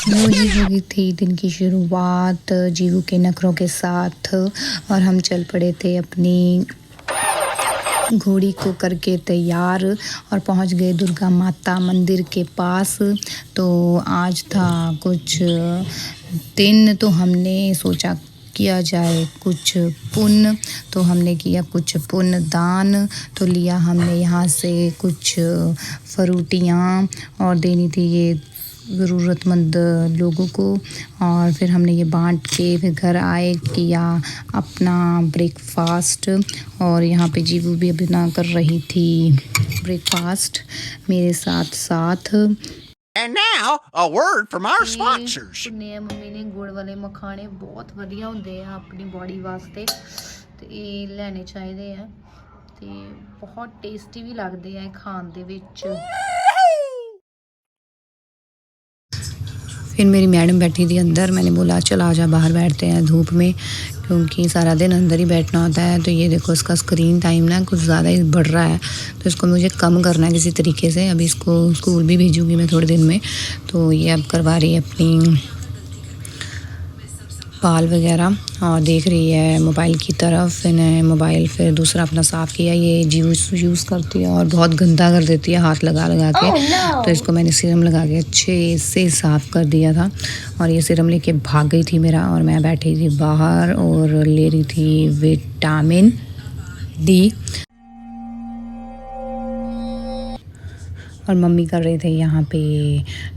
यूँ ही हुई थी दिन की शुरुआत जीवू के नखरों के साथ और हम चल पड़े थे अपनी घोड़ी को करके तैयार और पहुंच गए दुर्गा माता मंदिर के पास। तो आज था कुछ दिन, तो हमने सोचा किया जाए कुछ पुण्य, तो हमने किया कुछ पुण्य दान। तो लिया हमने यहाँ से कुछ फ्रूटियाँ और देनी थी ये ज़रूरतमंद लोगों को, और फिर हमने ये बांट के फिर घर आए, किया अपना ब्रेकफास्ट। और यहाँ पे जीवू भी अभी ना कर रही थी ब्रेकफास्ट मेरे साथ साथ। And now, a word from our sponsors. Mummy ने गुड़ वाले मखाने बहुत ਵਧੀਆ ਹੁੰਦੇ ਆ ਆਪਣੀ ਬੋਡੀ ਵਾਸਤੇ, ਤੇ ਇਹ ਲੈਣੇ ਚਾਹੀਦੇ ਆ ਤੇ ਬਹੁਤ ਟੇਸਟੀ ਵੀ ਲੱਗਦੇ ਆ ਖਾਣ ਦੇ ਵਿੱਚ। फिर मेरी मैडम बैठी थी अंदर, मैंने बोला चल आ जा बाहर बैठते हैं धूप में, क्योंकि सारा दिन अंदर ही बैठना होता है। तो ये देखो इसका स्क्रीन टाइम ना कुछ ज़्यादा ही बढ़ रहा है, तो इसको मुझे कम करना है किसी तरीके से। अभी इसको स्कूल भी भेजूँगी मैं थोड़े दिन में। तो ये अब करवा रही है अपनी बाल वगैरह और देख रही है मोबाइल की तरफ। इन्हें मोबाइल फिर दूसरा अपना साफ़ किया, ये यूज़ करती है और बहुत गंदा कर देती है हाथ लगा लगा के। तो इसको मैंने सीरम लगा के अच्छे से साफ़ कर दिया था, और ये सीरम लेके भाग गई थी मेरा, और मैं बैठी थी बाहर और ले रही थी विटामिन डी। और मम्मी कर रहे थे यहाँ पे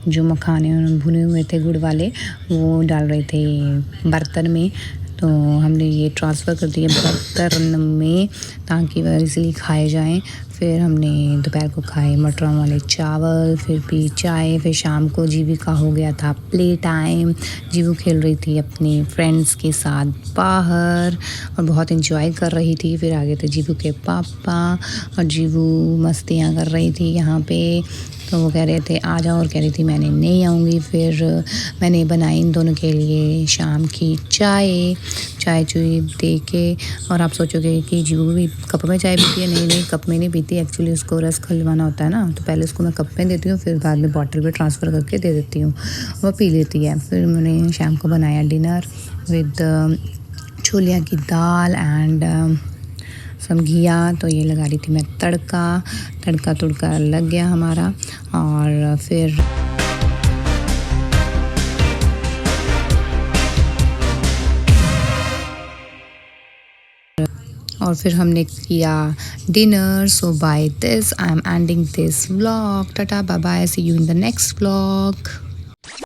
जो मखाने भुने हुए थे गुड़ वाले, वो डाल रहे थे बर्तन में। तो हमने ये ट्रांसफ़र कर दिए बर्तन में ताकि वह इजीली खाए जाएं। फिर हमने दोपहर को खाए मटरों वाले चावल, फिर पी चाय। फिर शाम को जीवी का हो गया था प्ले टाइम। जीवू खेल रही थी अपने फ्रेंड्स के साथ बाहर और बहुत इंजॉय कर रही थी। फिर आगे थे जीवू के पापा, और जीवू मस्तियाँ कर रही थी यहाँ पे। तो वो कह रहे थे आ जाओ, और कह रही थी मैंने नहीं आऊँगी। फिर मैंने बनाई इन दोनों के लिए शाम की चाय चुई दे के। और आप सोचोगे कि जीवू भी कप में चाय पीती है, नहीं कप में नहीं पीती। एक्चुअली उसको रस खिलवाना होता है ना, तो पहले उसको मैं कप में देती हूँ, फिर बाद में बॉटल में ट्रांसफ़र करके दे देती हूँ, वो पी लेती है। फिर मैंने शाम को बनाया डिनर विद छोलिया की दाल एंड सम घिया। तो ये लगा रही थी मैं तड़का लग गया हमारा। और फिर हमने किया dinner. So bye this I am ending this vlog. Tata bye bye, see you in the next vlog.